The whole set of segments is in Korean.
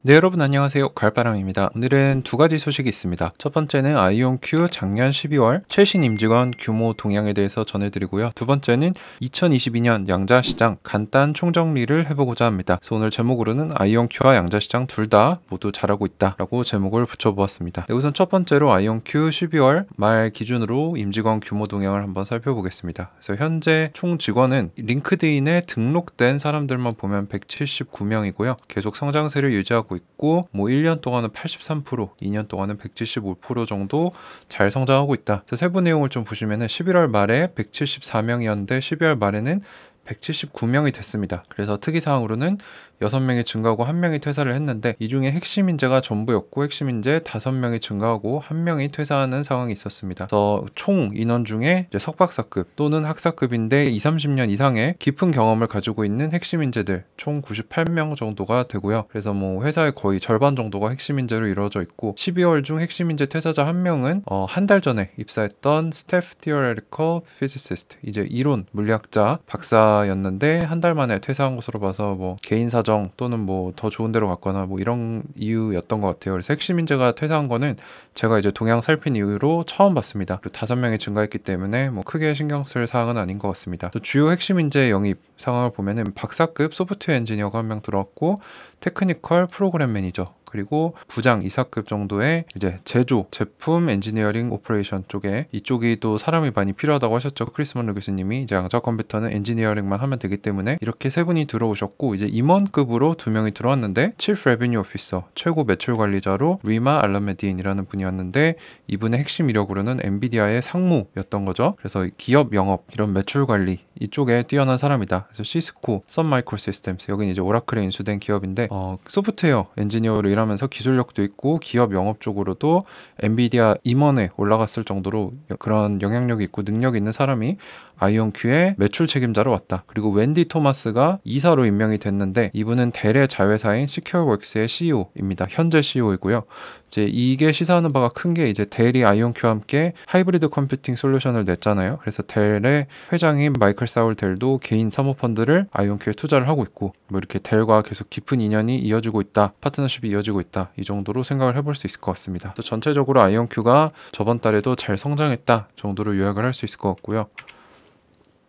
네, 여러분 안녕하세요. 가을바람입니다. 오늘은 두 가지 소식이 있습니다. 첫 번째는 아이온큐 작년 12월 최신 임직원 규모 동향에 대해서 전해드리고요. 두 번째는 2022년 양자시장 간단 총정리를 해보고자 합니다. 그래서 오늘 제목으로는 아이온큐와 양자시장 둘 다 모두 잘하고 있다라고 제목을 붙여보았습니다. 네, 우선 첫 번째로 아이온큐 12월 말 기준으로 임직원 규모 동향을 한번 살펴보겠습니다. 그래서 현재 총 직원은 링크드인에 등록된 사람들만 보면 179명이고요. 계속 성장세를 유지하고 있고 1년 동안은 83%, 2년 동안은 175% 정도 잘 성장하고 있다. 세부 내용을 좀 보시면은 11월 말에 174명이었는데 12월 말에는 179명이 됐습니다. 그래서 특이사항으로는 6명이 증가하고 1명이 퇴사를 했는데 이 중에 핵심 인재가 전부였고 핵심 인재 5명이 증가하고 1명이 퇴사하는 상황이 있었습니다. 그래서 총 인원 중에 이제 석박사급 또는 학사급인데 20, 30년 이상의 깊은 경험을 가지고 있는 핵심 인재들 총 98명 정도가 되고요. 그래서 회사의 거의 절반 정도가 핵심 인재로 이루어져 있고 12월 중 핵심 인재 퇴사자 1명은 한 달 전에 입사했던 스태프 Theoretical Physicist 이제 이론 물리학자 박사였는데 한 달 만에 퇴사한 것으로 봐서 개인 사정 또는 더 좋은 데로 갔거나 이런 이유였던 것 같아요. 그래서 핵심 인재가 퇴사한 거는 제가 이제 동향 살핀 이후로 처음 봤습니다. 그리고 5명이 증가했기 때문에 크게 신경 쓸 사항은 아닌 것 같습니다. 주요 핵심 인재 영입 상황을 보면은 박사급 소프트웨어 엔지니어가 1명 들어왔고 테크니컬 프로그램 매니저 그리고 부장 이사급 정도의 이제 제조, 제품, 엔지니어링, 오퍼레이션 쪽에 이쪽이 또 사람이 많이 필요하다고 하셨죠. 크리스먼 교수님이 이제 양자 컴퓨터는 엔지니어링만 하면 되기 때문에 이렇게 세 분이 들어오셨고 이제 임원급으로 2명이 들어왔는데 Chief Revenue Officer, 최고 매출 관리자로 리마 알라메딘이라는 분이었는데 이분의 핵심 이력으로는 엔비디아의 상무였던 거죠. 그래서 기업 영업, 이런 매출 관리 이쪽에 뛰어난 사람이다. 그래서 시스코, 썬마이크로시스템스 여기는 이제 오라클에 인수된 기업인데 소프트웨어 엔지니어로 일하면서 기술력도 있고 기업 영업 쪽으로도 엔비디아 임원에 올라갔을 정도로 그런 영향력이 있고 능력이 있는 사람이 아이온큐의 매출 책임자로 왔다. 그리고 웬디 토마스가 이사로 임명이 됐는데 이분은 델의 자회사인 시큐어웍스의 CEO입니다. 현재 CEO이고요. 이제 이게 시사하는 바가 큰 게 이제 델이 아이온큐와 함께 하이브리드 컴퓨팅 솔루션을 냈잖아요. 그래서 델의 회장인 마이클 사울 델도 개인 사모펀드를 아이온큐에 투자를 하고 있고 이렇게 델과 계속 깊은 인연이 이어지고 있다. 파트너십이 이어지고 있다. 이 정도로 생각을 해볼 수 있을 것 같습니다. 또 전체적으로 아이온큐가 저번 달에도 잘 성장했다 정도로 요약을 할 수 있을 것 같고요.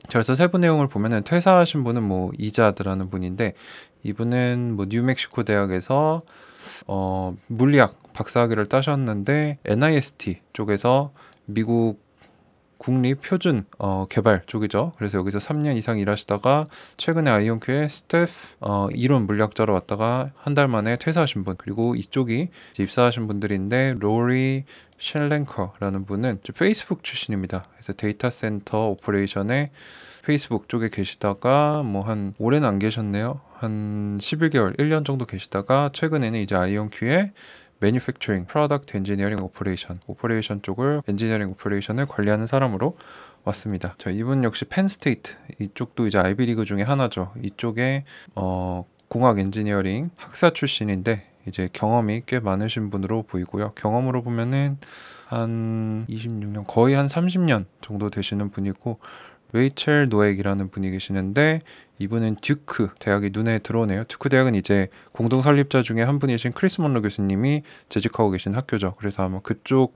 그래서 세부 내용을 보면은 퇴사하신 분은 이자드라는 분인데 이분은 뉴멕시코 대학에서 물리학 박사학위를 따셨는데 NIST 쪽에서 미국 국립 표준 개발 쪽이죠. 그래서 여기서 3년 이상 일하시다가 최근에 아이온큐의 스태프 이론 물리학자로 왔다가 한 달 만에 퇴사하신 분, 그리고 이쪽이 이제 입사하신 분들인데 로리 셸랭커라는 분은 페이스북 출신입니다. 그래서 데이터 센터 오퍼레이션에 페이스북 쪽에 계시다가 한 올해는 안 계셨네요. 한 11개월, 1년 정도 계시다가 최근에는 이제 아이온큐의 Manufacturing, Product Engineering 오퍼레이션 쪽을 엔지니어링 오퍼레이션을 관리하는 사람으로 왔습니다. 이분 역시 펜스테이트 이쪽도 이제 아이비리그 중에 하나죠. 이쪽에 공학 엔지니어링 학사 출신인데 이제 경험이 꽤 많으신 분으로 보이고요. 경험으로 보면은 한 26년, 거의 한 30년 정도 되시는 분이고 레이첼 노액이라는 분이 계시는데 이분은 듀크 대학이 눈에 들어오네요. 듀크 대학은 이제 공동 설립자 중에 한 분이신 크리스 먼로 교수님이 재직하고 계신 학교죠. 그래서 아마 그쪽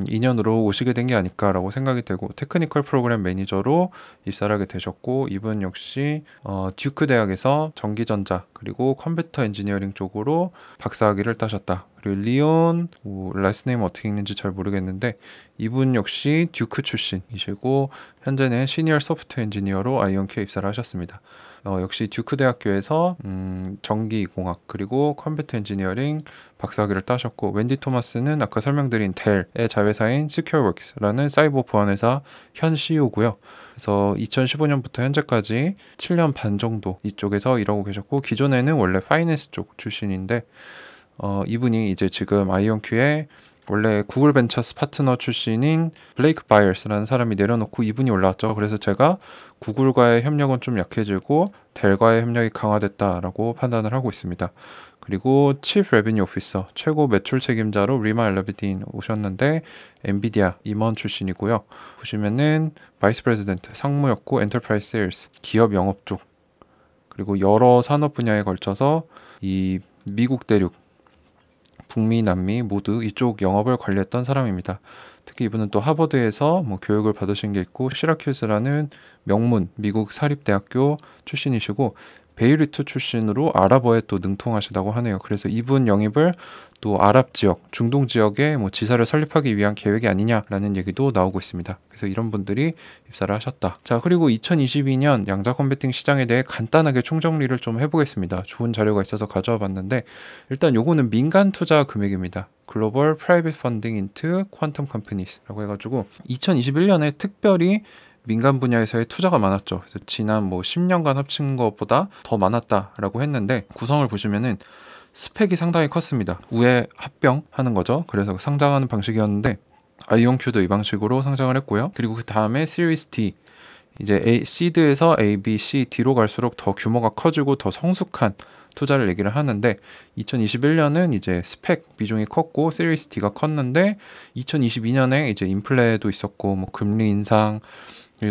인연으로 오시게 된 게 아닐까라고 생각이 되고 테크니컬 프로그램 매니저로 입사를 하게 되셨고 이분 역시 듀크 대학에서 전기전자 그리고 컴퓨터 엔지니어링 쪽으로 박사학위를 따셨다. 그리고 리온 라스트 네임 어떻게 읽는지 잘 모르겠는데 이분 역시 듀크 출신이시고 현재는 시니어 소프트웨어 엔지니어로 아이온큐에 입사를 하셨습니다. 역시 듀크 대학교에서 전기공학 그리고 컴퓨터 엔지니어링 박사학위를 따셨고 웬디 토마스는 아까 설명드린 델의 자회사인 시큐어웍스라는 사이버 보안회사 현 CEO고요. 그래서 2015년부터 현재까지 7년 반 정도 이쪽에서 일하고 계셨고 기존에는 원래 파이낸스 쪽 출신인데 이분이 이제 지금 아이온큐에 원래 구글 벤처스 파트너 출신인 블레이크 바이어스라는 사람이 내려놓고 이분이 올라왔죠. 그래서 제가 구글과의 협력은 좀 약해지고 델과의 협력이 강화됐다라고 판단을 하고 있습니다. 그리고 Chief Revenue Officer, 최고 매출 책임자로 리마 엘라비딘 오셨는데 엔비디아 임원 출신이고요. 보시면은 바이스 프레지던트 상무였고 엔터프라이즈 세일스 기업 영업 쪽 그리고 여러 산업 분야에 걸쳐서 이 미국 대륙, 북미, 남미 모두 이쪽 영업을 관리했던 사람입니다. 특히 이분은 또 하버드에서 뭐 교육을 받으신 게 있고 시라큐스라는 명문 미국 사립대학교 출신이시고 베이루트 출신으로 아랍어에 또 능통하시다고 하네요. 그래서 이분 영입을 또 아랍 지역, 중동 지역에 뭐 지사를 설립하기 위한 계획이 아니냐라는 얘기도 나오고 있습니다. 그래서 이런 분들이 입사를 하셨다. 자, 그리고 2022년 양자 컴퓨팅 시장에 대해 간단하게 총정리를 좀 해보겠습니다. 좋은 자료가 있어서 가져와 봤는데 일단 요거는 민간 투자 금액입니다. 글로벌 프라이빗 펀딩 인투 퀀텀 컴퍼니스라고 해가지고 2021년에 특별히 민간 분야에서의 투자가 많았죠. 그래서 지난 뭐 10년간 합친 것보다 더 많았다라고 했는데 구성을 보시면은 스펙이 상당히 컸습니다. 우회 합병하는 거죠. 그래서 상장하는 방식이었는데 아이온큐도 이 방식으로 상장을 했고요. 그리고 그 다음에 시리즈 D 이제 시드에서 A, B, C, D로 갈수록 더 규모가 커지고 더 성숙한 투자를 얘기를 하는데 2021년은 이제 스펙 비중이 컸고 시리즈 D가 컸는데 2022년에 이제 인플레도 있었고 뭐 금리 인상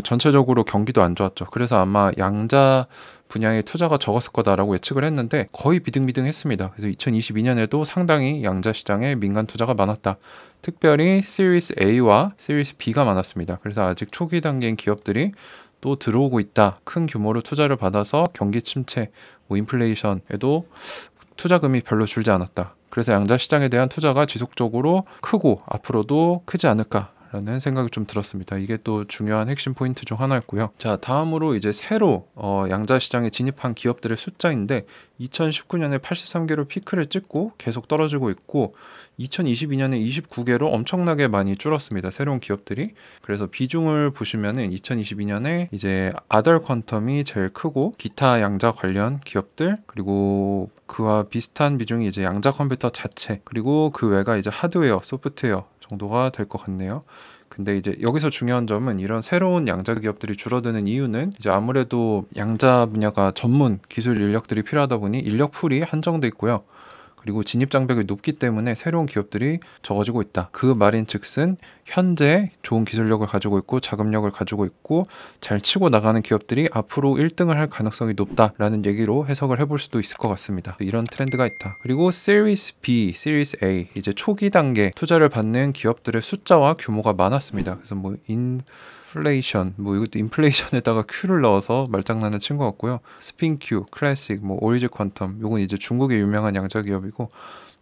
전체적으로 경기도 안 좋았죠. 그래서 아마 양자 분야의 투자가 적었을 거다라고 예측을 했는데 거의 비등비등했습니다. 그래서 2022년에도 상당히 양자 시장에 민간 투자가 많았다. 특별히 시리즈 A와 시리즈 B가 많았습니다. 그래서 아직 초기 단계인 기업들이 또 들어오고 있다. 큰 규모로 투자를 받아서 경기 침체, 뭐 인플레이션에도 투자금이 별로 줄지 않았다. 그래서 양자 시장에 대한 투자가 지속적으로 크고 앞으로도 크지 않을까 라는 생각이 좀 들었습니다. 이게 또 중요한 핵심 포인트 중 하나였고요. 자, 다음으로 이제 새로 양자 시장에 진입한 기업들의 숫자인데 2019년에 83개로 피크를 찍고 계속 떨어지고 있고 2022년에 29개로 엄청나게 많이 줄었습니다. 새로운 기업들이. 그래서 비중을 보시면은 2022년에 이제 아덜 퀀텀이 제일 크고 기타 양자 관련 기업들 그리고 그와 비슷한 비중이 이제 양자 컴퓨터 자체 그리고 그 외가 이제 하드웨어, 소프트웨어 정도가 될 것 같네요. 근데 이제 여기서 중요한 점은 이런 새로운 양자 기업들이 줄어드는 이유는 이제 아무래도 양자 분야가 전문 기술 인력들이 필요하다 보니 인력 풀이 한정돼 있고요. 그리고 진입 장벽이 높기 때문에 새로운 기업들이 적어지고 있다. 그 말인즉슨 현재 좋은 기술력을 가지고 있고 자금력을 가지고 있고 잘 치고 나가는 기업들이 앞으로 1등을 할 가능성이 높다라는 얘기로 해석을 해볼 수도 있을 것 같습니다. 이런 트렌드가 있다. 그리고 시리즈 B, 시리즈 A 이제 초기 단계 투자를 받는 기업들의 숫자와 규모가 많았습니다. 그래서 뭐 인플레이션, 뭐 이것도 인플레이션에다가 Q를 넣어서 말장난을 친 것 같고요. 스핀Q, 클래식, 뭐 오리지 퀀텀, 요건 이제 중국의 유명한 양자 기업이고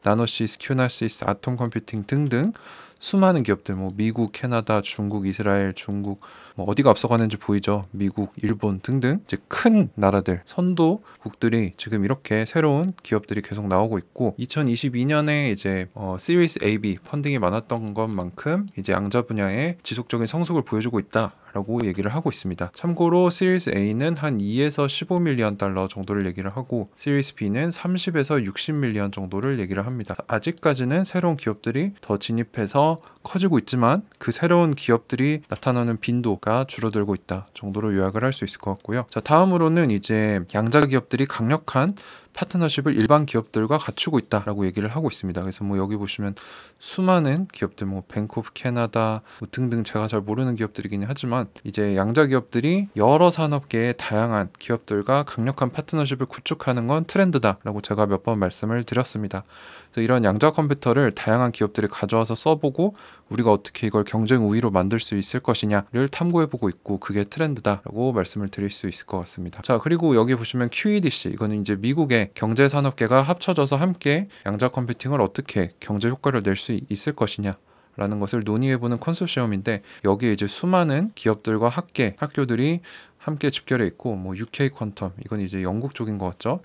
나노시스, 큐나시스, 아톰 컴퓨팅 등등 수많은 기업들, 뭐 미국, 캐나다, 중국, 이스라엘, 중국, 뭐 어디가 앞서가는지 보이죠? 미국, 일본 등등 이제 큰 나라들, 선도국들이 지금 이렇게 새로운 기업들이 계속 나오고 있고 2022년에 이제 시리즈 AB 펀딩이 많았던 것만큼 이제 양자 분야에 지속적인 성숙을 보여주고 있다. 라고 얘기를 하고 있습니다. 참고로 시리즈 A는 한 2에서 15밀리언 달러 정도를 얘기를 하고 시리즈 B는 30에서 60밀리언 정도를 얘기를 합니다. 아직까지는 새로운 기업들이 더 진입해서 커지고 있지만 그 새로운 기업들이 나타나는 빈도가 줄어들고 있다 정도로 요약을 할 수 있을 것 같고요. 자, 다음으로는 이제 양자 기업들이 강력한 파트너십을 일반 기업들과 갖추고 있다라고 얘기를 하고 있습니다. 그래서 뭐 여기 보시면 수많은 기업들, 뭐 뱅크 오브 캐나다 뭐 등등 제가 잘 모르는 기업들이긴 하지만 이제 양자 기업들이 여러 산업계의 다양한 기업들과 강력한 파트너십을 구축하는 건 트렌드다라고 제가 몇 번 말씀을 드렸습니다. 그래서 이런 양자 컴퓨터를 다양한 기업들이 가져와서 써보고 우리가 어떻게 이걸 경쟁 우위로 만들 수 있을 것이냐를 탐구해보고 있고 그게 트렌드다라고 말씀을 드릴 수 있을 것 같습니다. 자, 그리고 여기 보시면 QEDC 이거는 이제 미국의 경제산업계가 합쳐져서 함께 양자 컴퓨팅을 어떻게 경제 효과를 낼 수 있을 것이냐 라는 것을 논의해보는 컨소시엄인데 여기에 이제 수많은 기업들과 학교들이 함께 집결해 있고 뭐 UK 퀀텀 이건 이제 영국 쪽인 것 같죠.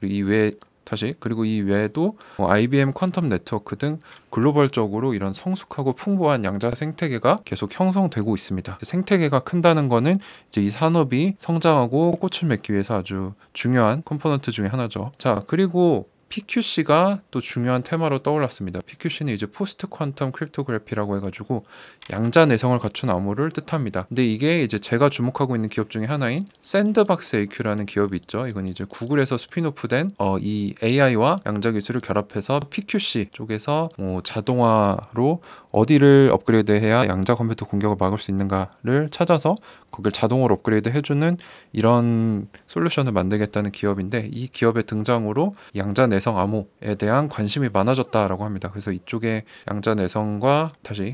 그리고 이 외에도 뭐 IBM 퀀텀 네트워크 등 글로벌적으로 이런 성숙하고 풍부한 양자 생태계가 계속 형성되고 있습니다. 생태계가 큰다는 거는 이제 이 산업이 성장하고 꽃을 맺기 위해서 아주 중요한 컴포넌트 중에 하나죠. 자, 그리고 PQC가 또 중요한 테마로 떠올랐습니다. PQC는 이제 포스트 퀀텀 크립토그래피라고 해가지고 양자 내성을 갖춘 암호를 뜻합니다. 근데 이게 이제 제가 주목하고 있는 기업 중에 하나인 샌드박스 AQ라는 기업이 있죠. 이건 이제 구글에서 스핀오프된 이 AI와 양자 기술을 결합해서 PQC 쪽에서 자동화로 어디를 업그레이드해야 양자 컴퓨터 공격을 막을 수 있는가를 찾아서 거길 자동으로 업그레이드 해주는 이런 솔루션을 만들겠다는 기업인데, 이 기업의 등장으로 양자 내성 암호에 대한 관심이 많아졌다라고 합니다. 그래서 이쪽에 양자 내성과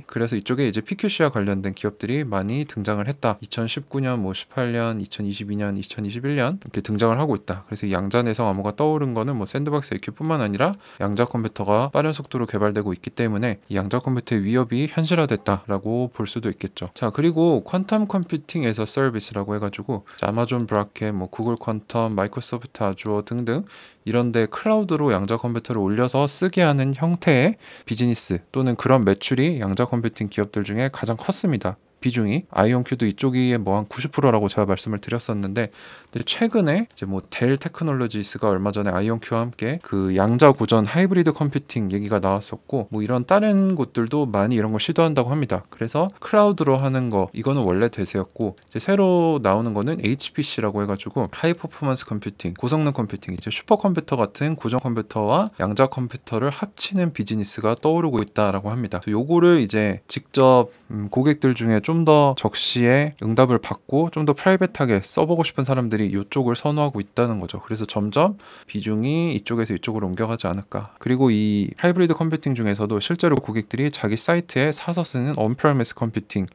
그래서 이쪽에 이제 PQC와 관련된 기업들이 많이 등장을 했다. 2019년, 18년, 2022년, 2021년 이렇게 등장을 하고 있다. 그래서 이 양자 내성 암호가 떠오른 거는 샌드박스 AQ뿐만 아니라 양자 컴퓨터가 빠른 속도로 개발되고 있기 때문에 이 양자 컴퓨터의 위협이 현실화됐다라고 볼 수도 있겠죠. 자, 그리고 퀀텀 컴퓨팅 에서 서비스라고 해가지고 아마존 브라켓, 구글 퀀텀, 마이크로소프트 아주어 등등 이런데 클라우드로 양자 컴퓨터를 올려서 쓰게 하는 형태의 비즈니스 또는 그런 매출이 양자 컴퓨팅 기업들 중에 가장 컸습니다. 비중이 아이온큐도 이쪽이 한 90%라고 제가 말씀을 드렸었는데, 근데 최근에 이제 델 테크놀로지스가 얼마 전에 아이온큐와 함께 그 양자 고전 하이브리드 컴퓨팅 얘기가 나왔었고, 이런 다른 곳들도 많이 이런 걸 시도한다고 합니다. 그래서 클라우드로 하는 거 이거는 원래 대세였고, 이제 새로 나오는 거는 HPC라고 해가지고 하이 퍼포먼스 컴퓨팅, 고성능 컴퓨팅, 이제 슈퍼컴퓨터 같은 고전 컴퓨터와 양자 컴퓨터를 합치는 비즈니스가 떠오르고 있다라고 합니다. 요거를 이제 직접 고객들 중에 좀 더 적시에 응답을 받고 좀 더 프라이빗하게 써보고 싶은 사람들이 이쪽을 선호하고 있다는 거죠. 그래서 점점 비중이 이쪽에서 이쪽으로 옮겨가지 않을까. 그리고 이 하이브리드 컴퓨팅 중에서도 실제로 고객들이 자기 사이트에 사서 쓰는 온프레미스 컴퓨팅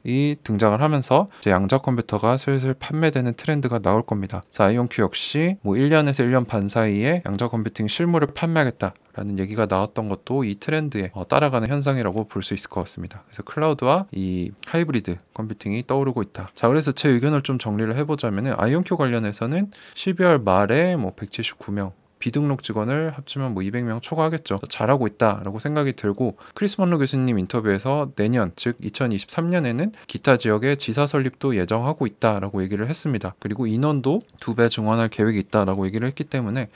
이 등장을 하면서 이제 양자 컴퓨터가 슬슬 판매되는 트렌드가 나올 겁니다. 아이온큐 역시 1년에서 1년 반 사이에 양자 컴퓨팅 실물을 판매하겠다라는 얘기가 나왔던 것도 이 트렌드에 따라가는 현상이라고 볼 수 있을 것 같습니다. 그래서 클라우드와 이 하이브리드 컴퓨팅이 떠오르고 있다. 자, 그래서 제 의견을 좀 정리를 해보자면 아이온큐 관련해서는 12월 말에 179명 비등록 직원을 합치면 200명 초과하겠죠. 잘하고 있다라고 생각이 들고, 크리스 먼로 교수님 인터뷰에서 내년, 즉 2023년에는 기타 지역의 지사 설립도 예정하고 있다라고 얘기를 했습니다. 그리고 인원도 2배 증원할 계획이 있다라고 얘기를 했기 때문에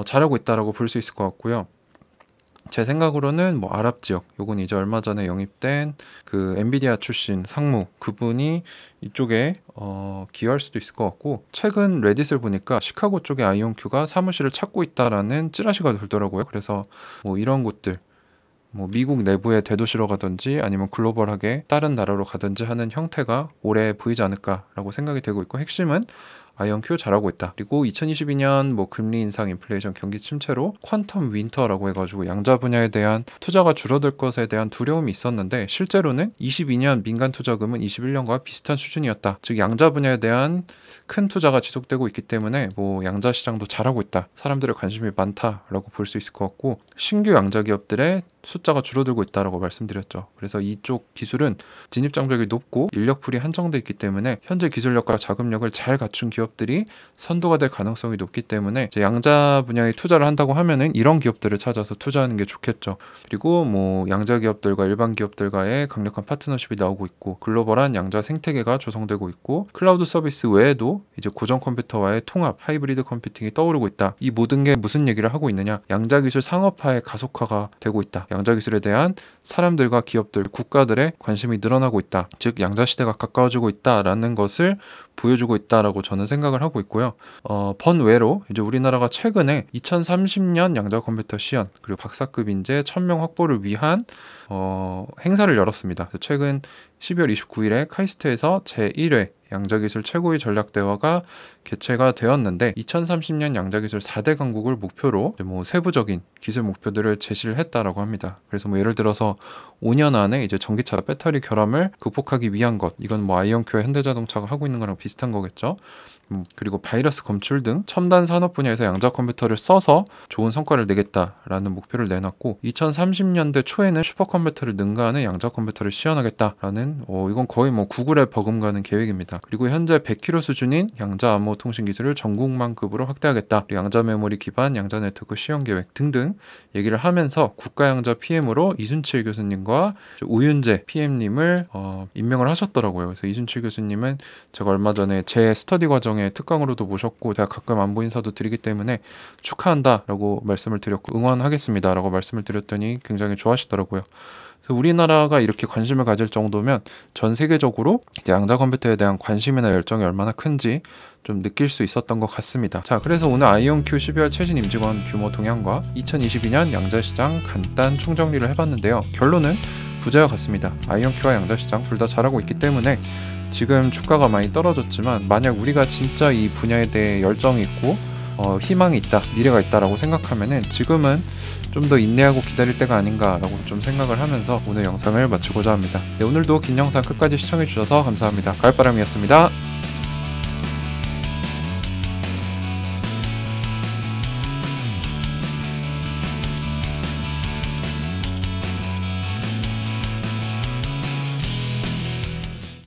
잘하고 있다라고 볼 수 있을 것 같고요. 제 생각으로는 아랍 지역, 요건 이제 얼마 전에 영입된 그 엔비디아 출신 상무, 그분이 이쪽에 기여할 수도 있을 것 같고, 최근 레딧을 보니까 시카고 쪽에 아이온큐가 사무실을 찾고 있다라는 찌라시가 돌더라고요. 그래서 이런 곳들, 미국 내부의 대도시로 가든지 아니면 글로벌하게 다른 나라로 가든지 하는 형태가 올해 보이지 않을까라고 생각이 되고 있고, 핵심은 아이온큐 잘하고 있다. 그리고 2022년 금리 인상, 인플레이션, 경기 침체로 퀀텀 윈터라고 해가지고 양자 분야에 대한 투자가 줄어들 것에 대한 두려움이 있었는데, 실제로는 22년 민간 투자금은 21년과 비슷한 수준이었다. 즉 양자 분야에 대한 큰 투자가 지속되고 있기 때문에 양자 시장도 잘하고 있다. 사람들의 관심이 많다라고 볼 수 있을 것 같고, 신규 양자 기업들의 숫자가 줄어들고 있다라고 말씀드렸죠. 그래서 이쪽 기술은 진입 장벽이 높고 인력풀이 한정돼 있기 때문에 현재 기술력과 자금력을 잘 갖춘 기업들이 선도가 될 가능성이 높기 때문에 이제 양자 분야에 투자를 한다고 하면은 이런 기업들을 찾아서 투자하는 게 좋겠죠. 그리고 양자 기업들과 일반 기업들과의 강력한 파트너십이 나오고 있고, 글로벌한 양자 생태계가 조성되고 있고, 클라우드 서비스 외에도 이제 고전 컴퓨터와의 통합, 하이브리드 컴퓨팅이 떠오르고 있다. 이 모든 게 무슨 얘기를 하고 있느냐? 양자 기술 상업화의 가속화가 되고 있다. 양자 기술에 대한 사람들과 기업들, 국가들의 관심이 늘어나고 있다. 즉 양자 시대가 가까워지고 있다라는 것을 보여주고 있다라고 저는 생각을 하고 있고요. 번외로 이제 우리나라가 최근에 2030년 양자 컴퓨터 시연 그리고 박사급 인재 1000명 확보를 위한 행사를 열었습니다. 최근 12월 29일에 카이스트에서 제1회 양자기술 최고위 전략대화가 개최가 되었는데, 2030년 양자기술 4대 강국을 목표로 세부적인 기술 목표들을 제시를 했다라고 합니다. 그래서 예를 들어서 5년 안에 이제 전기차 배터리 결함을 극복하기 위한 것, 이건 아이온큐와 현대자동차가 하고 있는 거랑 비슷한 거겠죠. 그리고 바이러스 검출 등 첨단 산업 분야에서 양자 컴퓨터를 써서 좋은 성과를 내겠다라는 목표를 내놨고, 2030년대 초에는 슈퍼컴퓨터를 능가하는 양자 컴퓨터를 시연하겠다라는 이건 거의 구글에 버금가는 계획입니다. 그리고 현재 100km 수준인 양자 암호 통신 기술을 전국만급으로 확대하겠다. 양자 메모리 기반 양자 네트워크 시연 계획 등등 얘기를 하면서 국가 양자 PM으로 이순칠 교수님과 우윤재 PM님을 임명을 하셨더라고요. 그래서 이순칠 교수님은 제가 얼마 전에 제 스터디 과정에 특강으로도 모셨고, 제가 가끔 안부 인사도 드리기 때문에 축하한다라고 말씀을 드렸고, 응원하겠습니다라고 말씀을 드렸더니 굉장히 좋아하시더라고요. 그래서 우리나라가 이렇게 관심을 가질 정도면 전 세계적으로 양자 컴퓨터에 대한 관심이나 열정이 얼마나 큰지 좀 느낄 수 있었던 것 같습니다. 자, 그래서 오늘 아이온큐 12월 최신 임직원 규모 동향과 2022년 양자시장 간단 총정리를 해봤는데요. 결론은 부자와 같습니다. 아이온큐와 양자시장 둘 다 잘하고 있기 때문에 지금 주가가 많이 떨어졌지만 만약 우리가 진짜 이 분야에 대해 열정이 있고 희망이 있다, 미래가 있다라고 생각하면은 지금은 좀 더 인내하고 기다릴 때가 아닌가라고 좀 생각을 하면서 오늘 영상을 마치고자 합니다. 네, 오늘도 긴 영상 끝까지 시청해주셔서 감사합니다. 가을바람이었습니다.